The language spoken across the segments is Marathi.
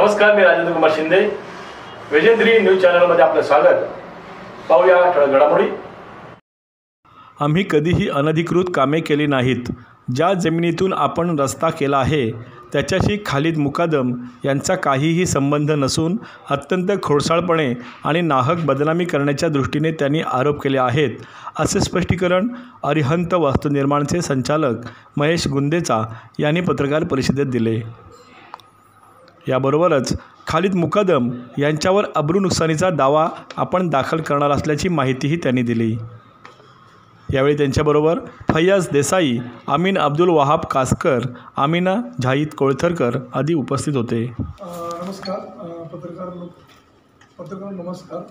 नमस्कार, मी राजेंद्र कुमार शिंदे. वेजेंद्री न्यूज चॅनलमध्ये आपलं स्वागत. पाहूया ठळक घडामोडी. आम्ही कधीही अनधिकृत कामे केली नाहीत. ज्या जमिनीतून आपण रस्ता केला आहे त्याच्याशी खालिद मुकादम यांचा काहीही संबंध नसून अत्यंत खोडसाळपणे आणि नाहक बदनामी करण्याच्या दृष्टीने त्यांनी आरोप केले आहेत, असे स्पष्टीकरण अरिहंत वास्तुनिर्माणचे संचालक महेश गुंदेचा यांनी पत्रकार परिषदेत दिले. याबरोबरच खालिद मुकादम यांच्यावर अब्रू नुकसानीचा दावा आपण दाखल करणार असल्याची माहितीही त्यांनी दिली. यावेळी त्यांच्याबरोबर फैयाज देसाई, अमीन अब्दुल वहाब कासकर, आमिना झाहीद कोळथरकर आदी उपस्थित होते. नमस्कार पत्रकार नमस्कार.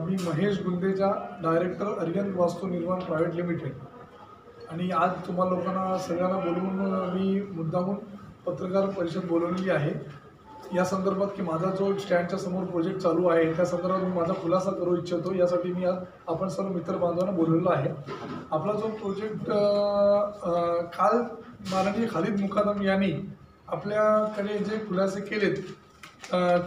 मी महेश गुंदेचा, डायरेक्टर अरिहंत वास्तु निर्माण प्रायव्हेट लिमिटेड. आणि आज तुम्हाला लोकांना सगळ्यांना बोलवून मी मुद्दामून पत्रकार परिषद बोलवलेली आहे. या संदर्भात की माझा जो स्टँडच्या समोर प्रोजेक्ट चालू आहे त्या संदर्भात मी माझा खुलासा करू इच्छितो. यासाठी मी आज आपण सर्व मित्र बांधवांना बोलवलेलो आहे. आपला जो प्रोजेक्ट काल माननीय खालिद मुकादम यांनी आपल्याकडे जे खुलासे केलेत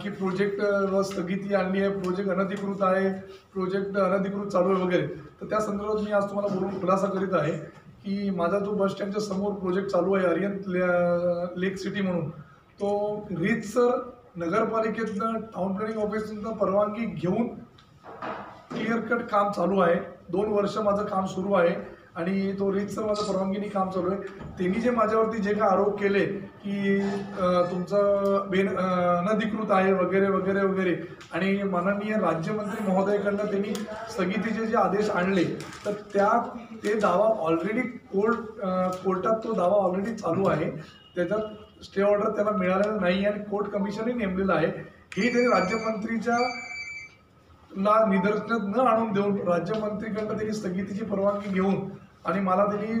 की प्रोजेक्टवर स्थगिती आणली आहे, प्रोजेक्ट अनधिकृत आहे, प्रोजेक्ट अनधिकृत चालू आहे वगैरे, तर त्या संदर्भात मी आज तुम्हाला बोलून खुलासा करीत आहे की माझा जो बस स्टँडच्या समोर प्रोजेक्ट चालू आहे अरिहंत लेक सिटी म्हणून, तो रीतसर नगरपालिकेतनं टाउन प्लॅनिंग ऑफिसनं परवानगी घेऊन क्लिअर कट काम चालू आहे. 2 वर्ष माझं काम सुरू आहे आणि तो रीतसर माझं परवानगीने काम चालू आहे. त्यांनी जे माझ्यावरती जे काय आरोप केले की तुमचं अनधिकृत आहे वगैरे वगैरे वगैरे, आणि माननीय राज्यमंत्री महोदयाकडनं त्यांनी स्थगितीचे जे आदेश आणले, तर ते दावा ऑलरेडी कोर्टात तो दावा ऑलरेडी चालू आहे. त्याच्यात स्टे ऑर्डर त्याला मिळालेलं नाही आणि कोर्ट कमिशनही नेमलेलं आहे. ही त्यांनी राज्यमंत्रीच्या निदर्शनात न आणून देऊन राज्यमंत्रीकडनं त्यांनी स्थगितीची परवानगी घेऊन आणि मला त्यांनी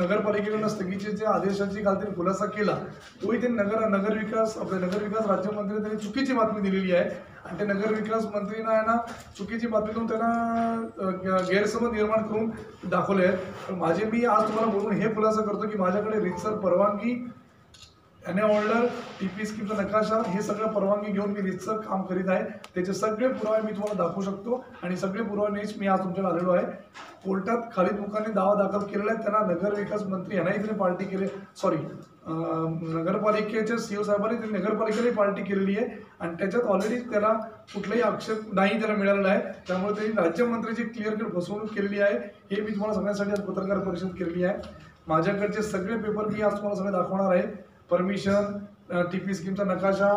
नगरपालिकेकडनं स्थगितीच्या आदेशाची काल त्यांनी खुलासा केला. तोही त्यांनी नगरविकास राज्यमंत्री त्यांनी चुकीची बातमी दिलेली आहे आणि ते नगरविकास मंत्रींना आहे ना चुकीची बातमी देऊन त्यांना गैरसमज निर्माण करून दाखवले आहेत. मी आज तुम्हाला बोलून हे खुलासा करतो की माझ्याकडे रीतसर परवानगी, एनए ऑर्डर, टीपी स्कीमचा नकाशा, हे सगळं परवानगी घेऊन मी रीतसर काम करीत आहे. त्याचे सगळे पुरावे मी तुम्हाला दाखवू शकतो आणि सगळे पुरावेच मी आज तुमच्याकडे आलेलो आहे. कोर्टात खालिद मुकादमने दावा दाखल केलेला आहे. त्यांना नगरविकास मंत्री यांनाही त्यांनी पार्टी केली, नगरपालिकेच्या सीओ साहेबांनी त्यांनी नगरपालिकेने पार्टी केलेली आहे आणि त्याच्यात ऑलरेडी त्याला कुठलाही आक्षेप नाही त्याला मिळालेला आहे. त्यामुळे त्यांनी राज्यमंत्रीची क्लिअर कट फसवणूक केलेली आहे. हे मी तुम्हाला सांगण्यासाठी आज पत्रकार परिषद केलेली आहे. माझ्याकडचे सगळे पेपर मी आज तुम्हाला सगळे दाखवणार आहे. परमिशन, टीपी स्कीमचा नकाशा,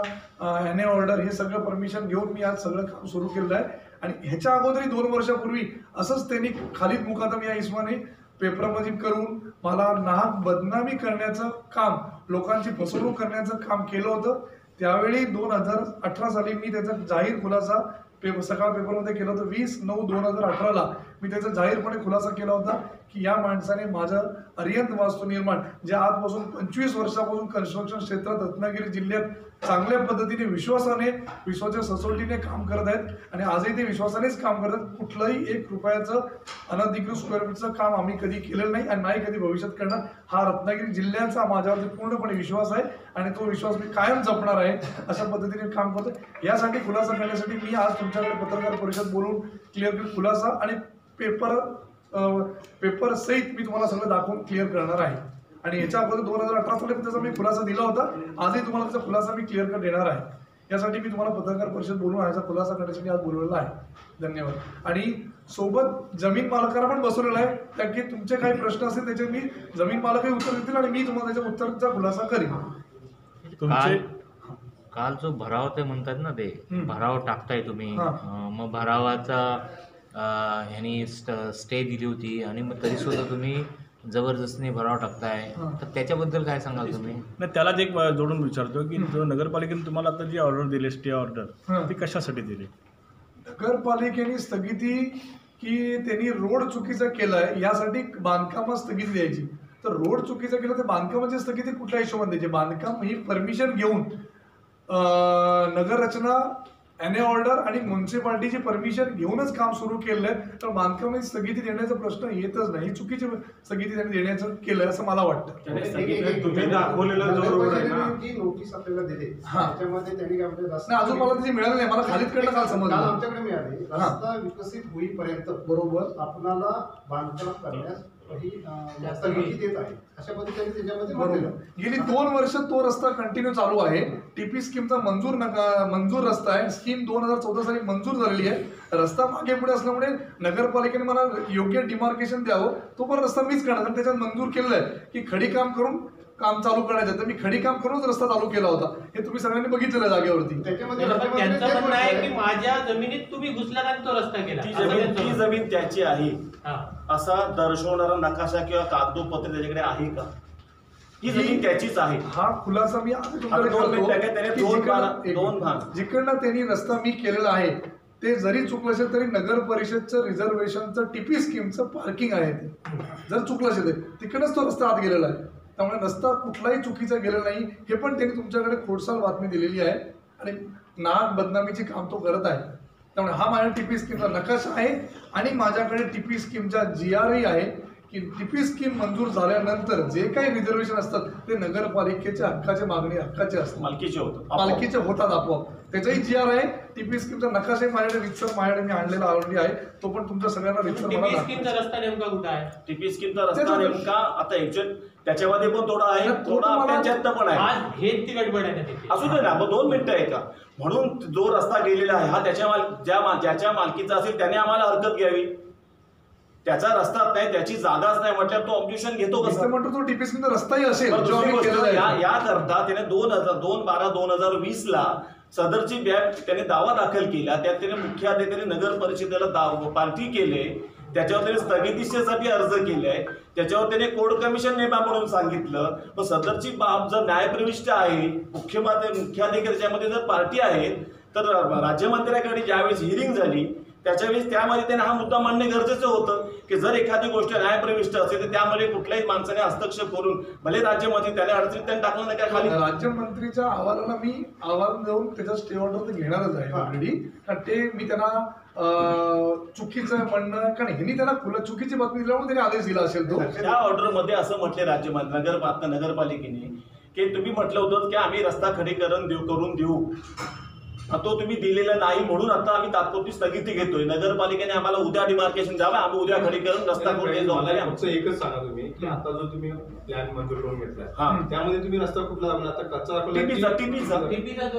एनए ऑर्डर, हे सगळं परमिशन घेऊन मी आज सगळं काम सुरू केलेलं आहे. आणि ह्याच्या अगोदरही 2 वर्षापूर्वी असंच त्यांनी खालिद मुकादम या इसमाने पेपरमध्ये करून मला नाहक बदनामी करण्याचं काम, लोकांची फसवणूक करण्याचं काम केलं होतं. त्यावेळी 2018 साली मी त्याचा जाहीर खुलासा सकाळ पेपरमध्ये केला होता. 20/9/2018 मी त्याचा जाहीरपणे खुलासा केला होता की या माणसाने माझं अरिहंत वास्तु निर्माण, जे आजपासून 25 वर्षापासून कन्स्ट्रक्शन क्षेत्रात रत्नागिरी जिल्ह्यात चांगल्या पद्धतीने विश्वाच्या ससोटीने काम करत आहेत आणि आजही ते विश्वासानेच काम करतात. कुठलंही 1 रुपयाचं अनधिकृत स्क्वेअर फीटचं काम आम्ही कधी केलेलं नाही आणि नाही कधी भविष्यात करणार. हा रत्नागिरी जिल्ह्याचा माझ्यावरती पूर्णपणे विश्वास आहे आणि तो विश्वास मी कायम जपणार आहे. अशा पद्धतीने काम करतो. यासाठी खुलासा करण्यासाठी मी आज तुमच्याकडे पत्रकार परिषद बोलून क्लिअर खुलासा आणि पेपर सहित मी तुम्हाला सगळं दाखवून क्लिअर करणार आहे. आणि याच्या अगोदर 2018 साली त्याचा मी खुलासा दिला होता. आजही तुम्हाला त्याचा खुलासा मी क्लिअर कट देणार आहे. यासाठी मी तुम्हाला पत्रकार परिषद बोलून याचा खुलासा करण्यासाठी आज बोलवलेला आहे. धन्यवाद. आणि सोबत जमीन मालकांना पण बसवलेला आहे, कारण की तुमचे काही प्रश्न असतील त्याचे मी जमीन मालकही उत्तर देतील आणि मी तुम्हाला त्याच्या उत्तराचा खुलासा करीन. काल जो भराव ते म्हणतात ना, ते भराव टाकताय तुम्ही, मग भरावाचा ह्यांनी स्टे दिली होती आणि मग तरी सुद्धा तुम्ही जबरदस्तीने भराव टाकताय, तर त्याच्याबद्दल काय सांगाल तुम्ही? नाही, त्यालाच एक जोडून विचारतो की जो नगरपालिकेने तुम्हाला आता जी ऑर्डर दिली, स्टे ऑर्डर, ती कशासाठी दिली? नगरपालिकेने स्थगिती की त्यांनी रोड चुकीचा केलाय यासाठी बांधकामात स्थगिती द्यायची. तर रोड चुकीचा केला तर बांधकामाची स्थगिती कुठल्या हिशोबाने द्यायची? बांधकाम ही परमिशन घेऊन नगर रचना एनए ऑर्डर आणि म्युन्सिपाल्टीची परमिशन घेऊनच काम सुरू केलं आहे, तर बांधकामाची स्थगिती देण्याचा प्रश्न येतच नाही. ही चुकीची स्थगिती त्यांनी देण्याचं केलं असं मला वाटतं. तुम्ही दाखवलेलं जो रोड आहे ना, जी नोटीस आपल्याला दिली हा. त्याच्यामध्ये त्यांनी काय म्हणते नाही, अजून मला त्याची मिळाली नाही. मला खालीच कडनं काल काल समजलं. आमच्याकडे मिळाली, रस्ता विकसित होईपर्यंत बरोबर आपणाला बांधकाम करण्यास ही स्थगिती देत आहे, अशा पद्धतीने त्याच्यामध्ये म्हटलेलं बरोबर. आहे. गेली 2 वर्ष तो रस्ता कंटिन्यू चालू आहे. टीपी स्कीमचा मंजूर रस्ता आहे. स्कीम 2014 साली मंजूर झालेली आहे. रस्ता मागे पुढे असल्यामुळे नगरपालिकेने मला योग्य डिमार्केशन द्यावं, तो पण रस्ता मीच करणार. आणि त्याच्यात मंजूर केलेलं आहे की खडी काम करून काम चालू करायचं. तर मी खडी काम करूनच रस्ता चालू केला होता. हे तुम्ही सगळ्यांनी बघितलेलं जागेवरती. त्याच्यामध्ये पण त्यांचं म्हणणं आहे की माझ्या जमिनीत तुम्ही घुसलात आणि तो रस्ता केला. ती जमीन त्याची आहे हा. असा दर्शवणारा नकाशा किंवा कागदोपत्र त्याच्याकडे आहे का? ही जमीन त्याचीच आहे. हा खुलासा मी आज तुमच्याकडे आता 2 करतो मिनिटं त्याने की दोन भाग. जिकडनं त्यांनी रस्ता मी केलेला आहे ते जरी चुकलं असेल तरी नगर परिषदचं रिझर्वेशनचं टीपी स्कीमचं पार्किंग आहे. ते जर चुकलं असेल तर तिकडंच तो रस्ता आत गेलेला आहे. त्यामुळे रस्ता कुठलाही चुकीचा गेलेला नाही. हे पण त्यांनी तुमच्याकडे खोडसाल बातमी दिलेली आहे आणि नाक बदनामीची काम तो करत आहे. त्यामुळे हा माझ्या टीपी स्कीमचा नकाशा आहे आणि माझ्याकडे टीपी स्कीमचा GRही आहे की टीपी स्कीम मंजूर झाल्यानंतर जे काही रिझर्वेशन असतात ते नगरपालिकेच्या हक्काचे असतात, मालकीचे होतं. मालकीचे होतात आपोआप. त्याचाही GR आहे. टीपी स्कीमचा नकाशा माझ्याकडे रितसर माझ्याकडे मी आणलेला ऑलरेडी आहे. तो पण तुमच्या सगळ्यांना रितसर मला टीपी दाखवतो. स्कीमचा रस्ता नेमका कुठं आहे? टीपी स्कीमचा रस्ता नेमका आता ऍक्च्युअल त्याच्यामध्ये पण थोडा आहे, थोडा आपल्याच्यात पण आहे. आज हेच ती गडबड आहे ना तिथे. असू दे ना, मग 2 मिनिटं आहे का? म्हणून जो रस्ता गेलेला आहे हा ज्याच्या मालकीचा असेल त्याने आम्हाला हरकत घ्यावी. त्याचा रस्ताच नाही, त्याची जागाच नाही म्हटल्यावर तो ऑब्जेक्शन घेतो कसं? म्हणतो तो टीपी स्कीमचा रस्ताही असेल पण जो दुसरी आम्ही गोष्ट, केलेला आहे. याकरता त्याने 2012-2020 ला सदरची त्याने दावा दाखल केला. त्यात त्याने मुख्याधिकारी नगर परिषदेला पार्टी केले. त्याच्यावर त्याने स्थगितीसाठी अर्ज केलाय. त्याच्यावर त्याने कोड कमिशन नेमा म्हणून सांगितलं. पण सदरची बाब जर न्यायप्रविष्ट आहे, मुख्याधिकाऱ्याच्यामध्ये जर पार्टी आहेत, तर राज्यमंत्र्याकडे ज्यावेळेस हिअरिंग झाली त्याच्यावेळेस त्यामध्ये त्याने हा मुद्दा मांडणे गरजेचं होतं की जर एखादी गोष्ट न्यायप्रविष्ट असेल तर त्यामध्ये कुठल्याही माणसाने हस्तक्षेप करून भले राज्यमंत्री त्याने अडचणीत त्यांनी टाकलं नाही का खाली. राज्यमंत्रीच्या अहवालाला मी आव्हान देऊन त्याचा स्टे ऑर्डर तर घेणारच आहे ऑलरेडी. कारण ते मी त्यांना चुकीचं म्हणणं, कारण ह्यांनी त्यांना चुकीची बातमी दिल्यामुळे त्यांनी आदेश दिला असेल. तो त्या ऑर्डरमध्ये असं म्हटले राज्यमंत्री नगरपालिकेने की तुम्ही म्हटलं होतं की आम्ही रस्ता खडीकरण करून देऊ, तो तुम्ही दिलेला नाही म्हणून आता आम्ही तात्पुरती स्थगिती घेतोय. नगरपालिकेने आम्हाला उद्या डिमार्केशन द्यावं, आम्ही उद्या खडीकरण रस्ता करून एकच सांगा तुम्ही की आता जो तुम्ही प्लॅन मंजूर करून घेतलाय त्यामध्ये तुम्ही रस्ता कुठला दाखवला? आता कच्चा टीपीचा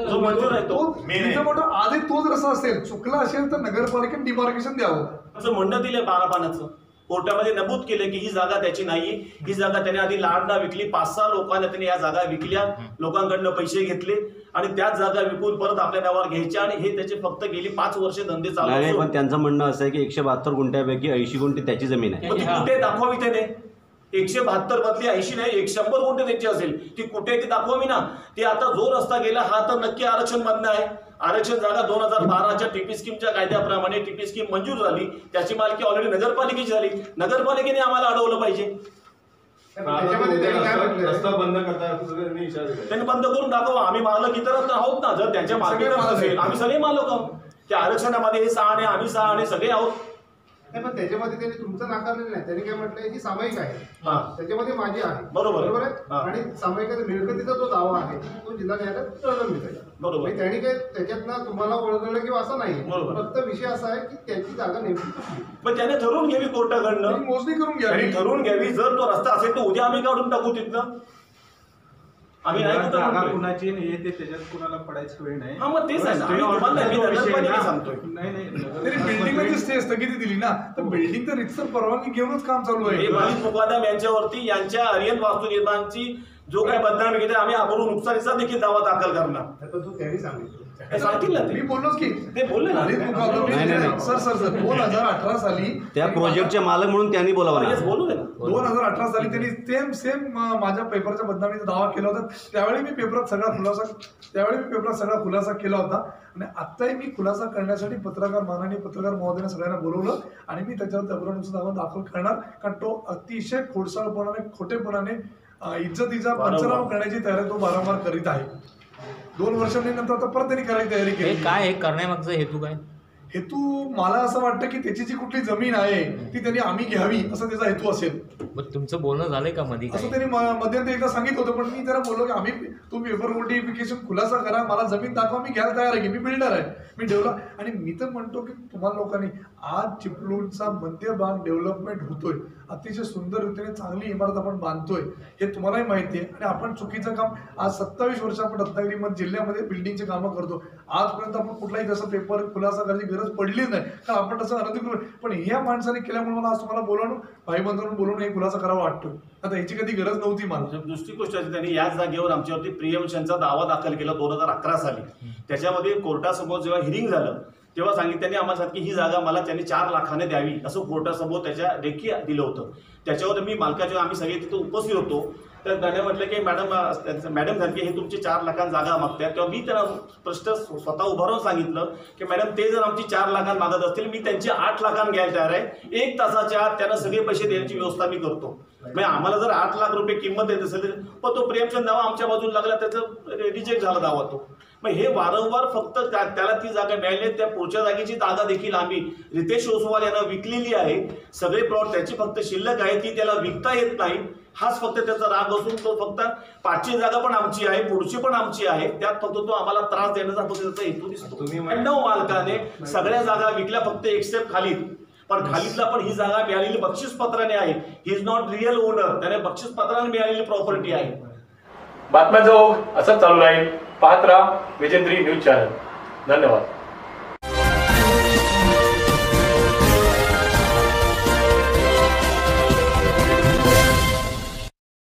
जो मंजूर आहे तो मोठा आधी तोच रस्ता असेल, चुकला असेल तर नगरपालिकेने डिमार्केशन द्यावं असं म्हणणं दिलंय 12 पानाचं. कोर्टामध्ये नमूद केले की ही जागा त्याची नाही. ही जागा त्याने आधी लाडना विकली. 5-6 लोकांना त्याने या जागा विकल्या, लोकांकडनं पैसे घेतले आणि त्याच जागा विकून परत आपल्या नावावर घ्यायच्या आणि हे त्याचे फक्त गेली 5 वर्ष धंदे चालू नाही. पण त्यांचं म्हणणं असं आहे की 172 गुंठ्यापैकी 80 गुंठे त्याची जमीन आहे. ती कुठे दाखवावी त्याने? 172 बदली 80 नाही, 100 गुंठे त्यांची असेल. ती कुठे ती दाखवावी ना. ते आता जो रस्ता गेला हा तर नक्की आरक्षण मधनं आहे. आरक्षण जागा 2012च्या टीपी स्कीमच्या कायद्याप्रमाणे टीपी स्कीम मंजूर झाली. त्याची मालकी ऑलरेडी नगरपालिकेची झाली. नगरपालिकेने आम्हाला अडवलं पाहिजे. रस्ता बंद करता त्यांनी बंद करून दाखवा. आम्ही मालक इतर आहोत ना. जर त्यांच्या मालकीचा असेल आम्ही सगळे मालक आहोत. त्या आरक्षणामध्ये हे 6 आणे आम्ही 6 आणे सगळे आहोत. पण त्याच्यामध्ये त्यांनी तुमचं नाकारलेलं नाही. त्यांनी काय म्हटलंय ही सामायिक आहे, त्याच्यामध्ये माझी आहे. बरोबर आहे. आणि सामायिक मिळकतीचा जो दावा आहे तो जिल्हा न्यायालयात प्रलंबित आहे. बरोबर. त्यांनी काय त्याच्यातनं तुम्हाला ओळखलं किंवा असं नाही. फक्त विषय असा आहे की त्याची जागा नेमकी कुठली. पण त्याने ठरवून घ्यावी कोर्टाकडनं, मोजणी करून घ्यावी, ठरवून घ्यावी. जर तो रस्ता असेल तर उद्या आम्ही काढून टाकू तिथनं. आम्ही नाही कुणाची येते त्याच्यात कुणाला पडायची वेळ नाही. हा मग तेच आहे ना. नगरपालिका सांगतोय तरी बिल्डिंगची स्टे स्थगिती दिली ना, तर बिल्डिंग तर रितसर परवानगी घेऊनच काम चालू आहे. मलिक मुकादम यांच्यावरती यांच्या आर्यन वास्तू निर्माणची जो काही बदनामी घेते आम्ही आपण नुकसानीचा देखील दावा दाखल करणार. त्यांनी सांगितलं सांगतील ना. मी बोललोच की ते बोलले ना. सर 2018 साली त्या प्रोजेक्टचे मालक म्हणून त्यांनी बोलावं. बोलू दे ना. 2018 साली त्यांनी सेम माझ्या पेपरच्या बदनामीचा दावा केला होता. त्यावेळी मी पेपरात सगळा खुलासा केला होता. आणि आत्ताही मी खुलासा करण्यासाठी माननीय पत्रकार महोदयांना सगळ्यांना बोलवलं आणि मी त्याच्यावर तक्रारीचा दावा दाखल करणार. कारण तो अतिशय खोडसाळपणाने खोटेपणाने इज्जतीचा पंचनामा करण्याची तयारी तो वारंवार करीत आहे. 2 वर्षांनी नंतर आता परत त्यांनी करायची तयारी हे केली. काय हे करण्यामागचा हेतू काय? हेतू मला असं वाटतं की त्याची जी कुठली जमीन आहे ती त्यांनी आम्ही घ्यावी असं त्याचा हेतू असेल. मग तुमचं बोलणं झालंय का मध्ये असं काही? त्यांनी मध्यंतरी एकदा सांगितलं होतं, पण मी त्याला बोललो की तुम्ही पेपर नोटिफिकेशन खुलासा करा, मला जमीन दाखवा, मी घ्यायला तयार आहे की मी बिल्डर आहे, मी डेव्हलप. आणि मी तर म्हणतो की तुम्हाला लोकांनी आज चिपळूणचा मध्यभाग डेव्हलपमेंट होतोय, अतिशय सुंदर रीतीने चांगली इमारत आपण बांधतोय, हे तुम्हालाही माहिती आहे. आणि आपण चुकीचं काम आज 27 वर्ष आपण रत्नागिरी जिल्ह्यामध्ये बिल्डिंगचे कामं करतो. आजपर्यंत आपण कुठलाही तसं पेपर खुलासा करायची गरज पडलीच नाही, कारण आपण तसं अनधिकृत. पण ह्या माणसाने केल्यामुळे मला आज तुम्हाला बोलावून भाईबंधांना बोलवून हे खुलासा करावा वाटतो. आता ह्याची कधी गरज नव्हती मला. दुसरी गोष्ट अशी, त्यांनी याच जागेवर आमच्यावरती प्रियवंशांचा दावा दाखल केला 2011 साली. त्याच्यामध्ये कोर्टासमोर जेव्हा हिरिंग झालं तेव्हा त्यांनी आम्हाला सांगितलं की ही जागा मला त्यांनी 4 लाखाने द्यावी असं कोर्टासमोर त्याच्या लेखी दिलं होतं. त्याच्यावर मी मालकाच्या आम्ही सगळे तिथे उपस्थित होतो. तर त्याने म्हटलं की मॅडम सांगितलं हे तुमची 4 लाखांनी जागा मागतात. तेव्हा मी त्यांना प्रश्न स्वतः उभं राहून सांगितलं की मॅडम ते जर आमची 4 लाखांनी मागत असतील, मी त्यांची 8 लाखांनी घ्यायला तयार आहे. 1 तासाच्या आत त्यांना सगळे पैसे देण्याची व्यवस्था मी करतो. म्हणजे आम्हाला जर 8 लाख रुपये किंमत देत असेल, पण तो प्रेमचंद दावा आमच्या बाजूला लागला, त्याचं रिजेक्ट झाला दावा तो. मग हे वारंवार फक्त त्याला ती जागा मिळाली, त्या पुढच्या जागेची जागा देखील आम्ही रितेश ओसवाल यांना विकलेली आहे. सगळे प्लॉट त्याची फक्त शिल्लक आहे, ती त्याला विकता येत नाही. हाच फक्त त्याचा राग असून तो फक्त 5ची जागा पण आमची आहे, पुढची पण आमची आहे, त्यात फक्त तो आम्हाला त्रास देण्याचा फक्त त्याचा हेतू दिसतो. 99 मालकाने सगळ्या जागा विकल्या फक्त एक्सेप्ट खालीद. पण खालीदला पण ही जागा मिळालेली बक्षीसपत्राने आहे. He is not real owner, त्याने बक्षीसपत्राने मिळालेली प्रॉपर्टी आहे. बातम्यांचा ओघ असंच चालू राहील. पाहत राहा विजेंद्री न्यूज चॅनल. धन्यवाद.